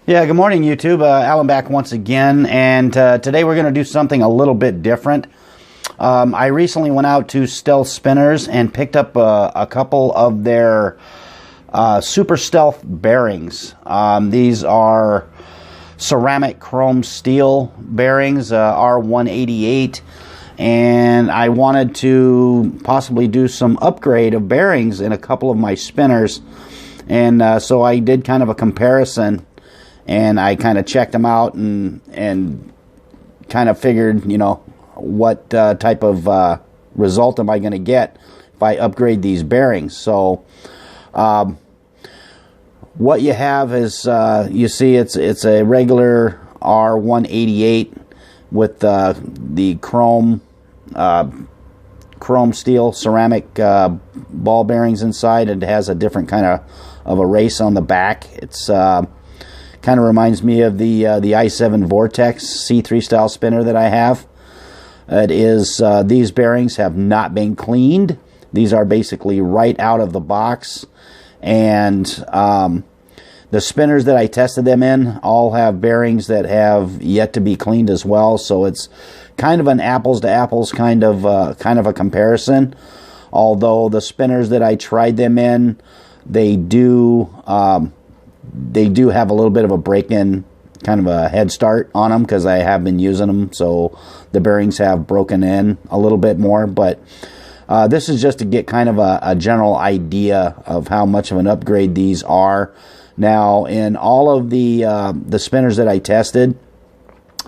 Yeah, good morning, YouTube. Alan back once again, and today we're going to do something a little bit different. I recently went out to Stealth Spinners and picked up a couple of their Super Stealth bearings. These are ceramic chrome steel bearings, R188, and I wanted to possibly do some upgrade of bearings in a couple of my spinners, and so I did kind of a comparison. And I kind of checked them out and kind of figured, you know, what type of result am I going to get if I upgrade these bearings. So what you have is, you see it's a regular R188 with the chrome steel ceramic ball bearings inside. It has a different kind of a race on the back. It's kind of reminds me of the i7 Vortex C3 style spinner that I have. It is these bearings have not been cleaned. These are basically right out of the box, and the spinners that I tested them in all have bearings that have yet to be cleaned as well. So it's kind of an apples to apples kind of a comparison. Although the spinners that I tried them in, they do have a little bit of a break-in, kind of a head start on them because I have been using them, so the bearings have broken in a little bit more. But this is just to get kind of a general idea of how much of an upgrade these are. Now, in all of the spinners that I tested,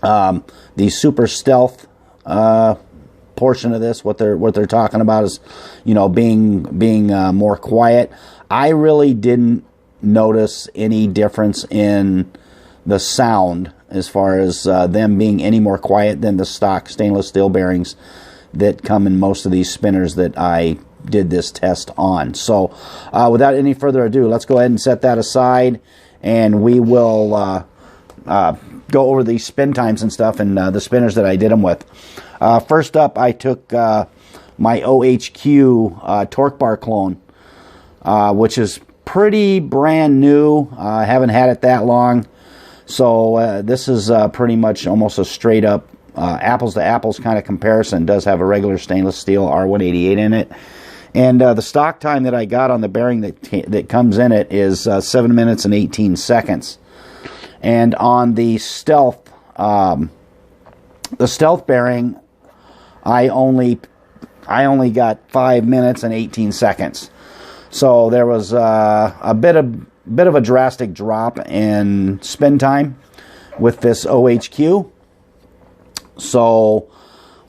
the Super Stealth portion of this, what they're talking about is, you know, being more quiet. I really didn't notice any difference in the sound as far as them being any more quiet than the stock stainless steel bearings that come in most of these spinners that I did this test on. So without any further ado, let's go ahead and set that aside, and we will go over the spin times and stuff and the spinners that I did them with. First up, I took my OHQ torque bar clone, which is pretty brand new. I haven't had it that long, so this is pretty much almost a straight up apples to apples kind of comparison. It does have a regular stainless steel R188 in it, and the stock time that I got on the bearing that comes in it is 7 minutes and 18 seconds. And on the Stealth bearing, I only got 5 minutes and 18 seconds. So there was a bit of a drastic drop in spin time with this OHQ. So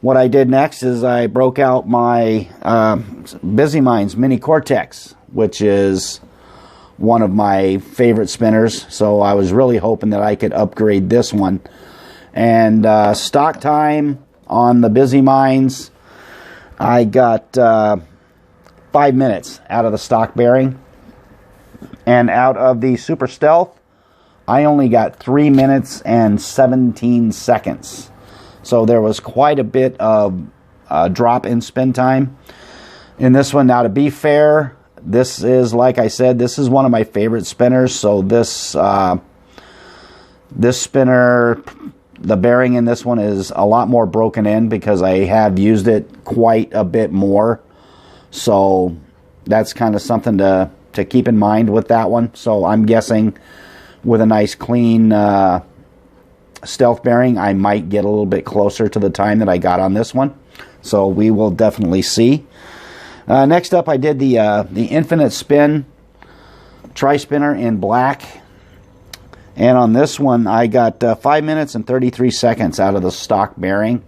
what I did next is I broke out my Busy Minds Mini Cortex, which is one of my favorite spinners. So I was really hoping that I could upgrade this one. And stock time on the Busy Minds, I got 5 minutes out of the stock bearing, and out of the Super Stealth I only got 3 minutes and 17 seconds. So there was quite a bit of drop in spin time in this one. Now, to be fair, this is, like I said, this is one of my favorite spinners. So this spinner, the bearing in this one is a lot more broken in because I have used it quite a bit more. So that's kind of something to keep in mind with that one. So I'm guessing with a nice clean Stealth bearing, I might get a little bit closer to the time that I got on this one. So we will definitely see. Next up, I did the Infinite Spin Tri-Spinner in black. And on this one, I got 5 minutes and 33 seconds out of the stock bearing.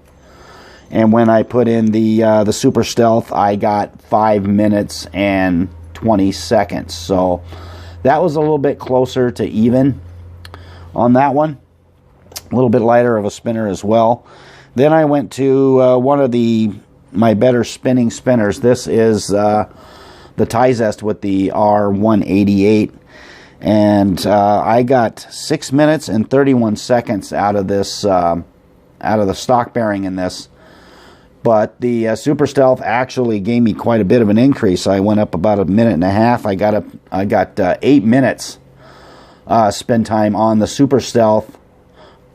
And when I put in the Super Stealth, I got 5 minutes and 20 seconds. So that was a little bit closer to even on that one. A little bit lighter of a spinner as well. Then I went to one of my better spinning spinners. This is the Tizest with the R188. And I got 6 minutes and 31 seconds out of this, out of the stock bearing in this. But the Super Stealth actually gave me quite a bit of an increase. I went up about a minute and a half. I got 8 minutes spin time on the Super Stealth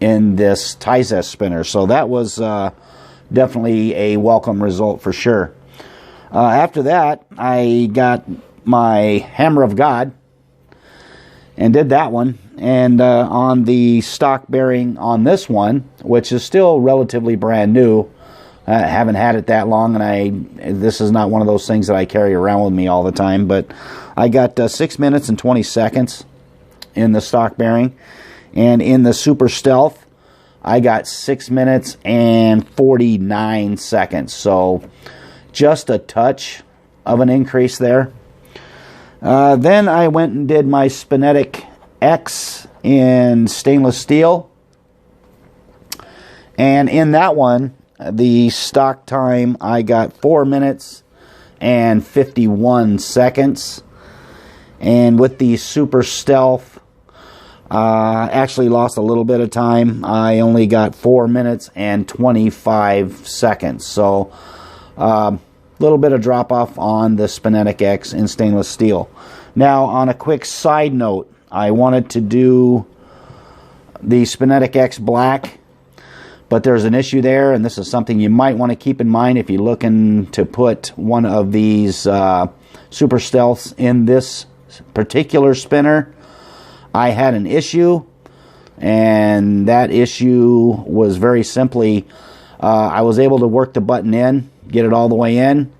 in this Tyzest spinner. So that was definitely a welcome result for sure. After that, I got my Hammer of God and did that one. And on the stock bearing on this one, which is still relatively brand new, I haven't had it that long, and this is not one of those things that I carry around with me all the time, but I got 6 minutes and 20 seconds in the stock bearing, and in the Super Stealth I got 6 minutes and 49 seconds, so just a touch of an increase there. Then I went and did my Spinetic X in stainless steel, and in that one, the stock time, I got 4 minutes and 51 seconds. And with the Super Stealth, actually lost a little bit of time. I only got 4 minutes and 25 seconds. So a little bit of drop off on the Spinetic X in stainless steel. Now, on a quick side note, I wanted to do the Spinetic X Black, but there's an issue there, and this is something you might want to keep in mind if you're looking to put one of these Super Stealths in this particular spinner. I had an issue, and that issue was very simply, I was able to work the button in, get it all the way in,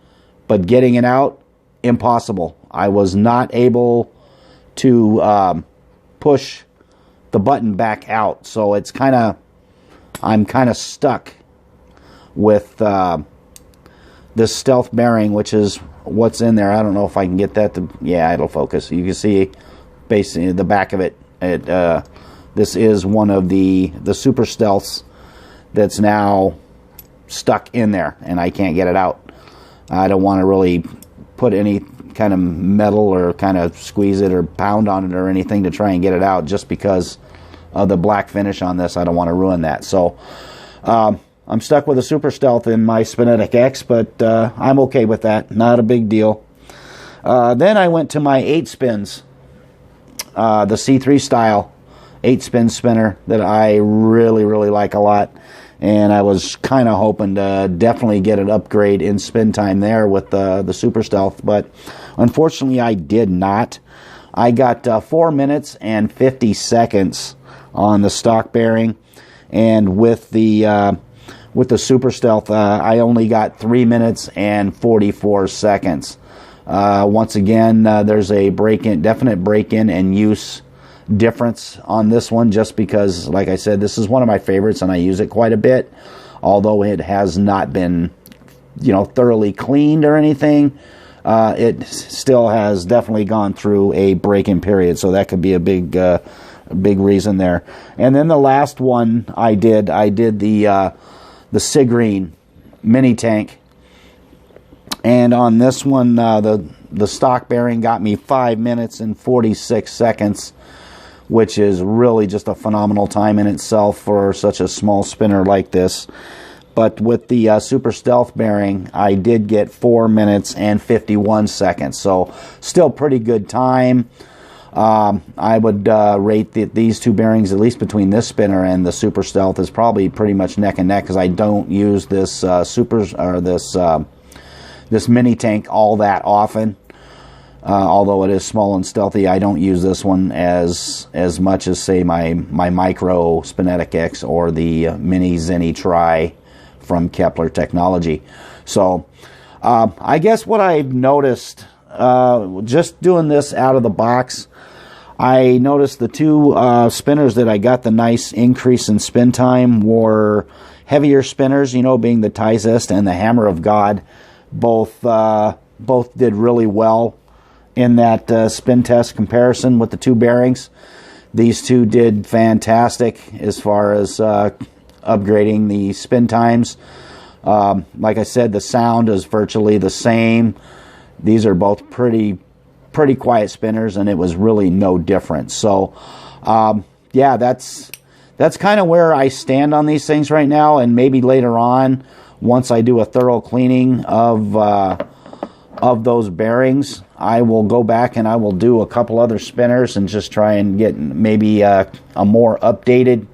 but getting it out, impossible. I was not able to push the button back out, so it's I'm kind of stuck with this Stealth bearing, which is what's in there. I don't know if I can get that to, yeah, it'll focus. You can see basically the back of it. This is one of the Super Stealths that's now stuck in there, and I can't get it out. I don't want to really put any kind of metal or kind of squeeze it or pound on it or anything to try and get it out, just because of the black finish on this. I don't want to ruin that. So I'm stuck with a Super Stealth in my Spinetic X, but I'm okay with that. Not a big deal. Then I went to my 8 spins, the C3 style 8-spin spinner that I really, really like a lot. And I was kind of hoping to definitely get an upgrade in spin time there with the Super Stealth, but unfortunately I did not. I got 4 minutes and 50 seconds on the stock bearing, and with the Super Stealth, I only got 3 minutes and 44 seconds. Once again, there's a definite break-in and use difference on this one, just because, like I said, this is one of my favorites and I use it quite a bit, although it has not been, thoroughly cleaned or anything. It still has definitely gone through a break-in period, so that could be a big reason there. And then the last one I did the Sigreen mini tank, and on this one the stock bearing got me 5 minutes and 46 seconds, which is really just a phenomenal time in itself for such a small spinner like this. But with the Super Stealth bearing, I did get 4 minutes and 51 seconds, so still pretty good time. I would rate these two bearings, at least between this spinner and the Super Stealth, is probably pretty much neck and neck, because I don't use this this mini tank all that often. Although it is small and stealthy, I don't use this one as much as, say, my Micro Spinetic X or the Mini Zenny Tri from Kepler Technology. So I guess what I've noticed, just doing this out of the box, I noticed the two spinners that I got the nice increase in spin time were heavier spinners, being the Tyzest and the Hammer of God. Both did really well in that spin test comparison with the two bearings. These two did fantastic as far as upgrading the spin times. Like I said, the sound is virtually the same. These are both pretty quiet spinners, and it was really no different. So yeah, that's kind of where I stand on these things right now, and maybe later on, once I do a thorough cleaning of those bearings, I will go back and I will do a couple other spinners and just try and get maybe a more updated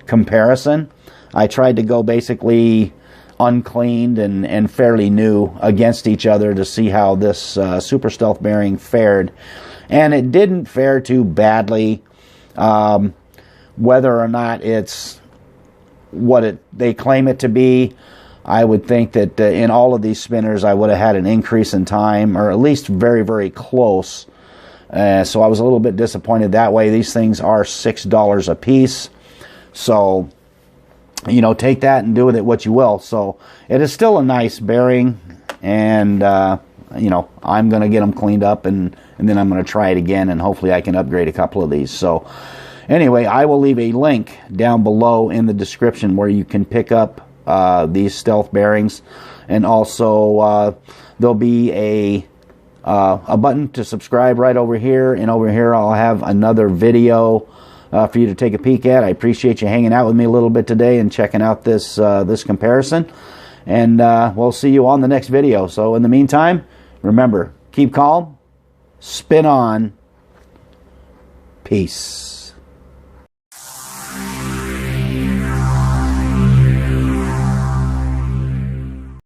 comparison. I tried to go basically uncleaned and fairly new against each other to see how this Super Stealth bearing fared, and it didn't fare too badly. Whether or not it's what they claim it to be, I would think that in all of these spinners I would have had an increase in time, or at least very, very close. So I was a little bit disappointed that way. These things are $6 a piece, so you know, take that and do with it what you will. So it is still a nice bearing, and you know, I'm going to get them cleaned up, and then I'm going to try it again, and hopefully I can upgrade a couple of these. So anyway, I will leave a link down below in the description where you can pick up these Stealth bearings, and also there'll be a button to subscribe right over here, and over here I'll have another video for you to take a peek at. I appreciate you hanging out with me a little bit today and checking out this this comparison, and we'll see you on the next video. So in the meantime, remember, keep calm, spin on, peace.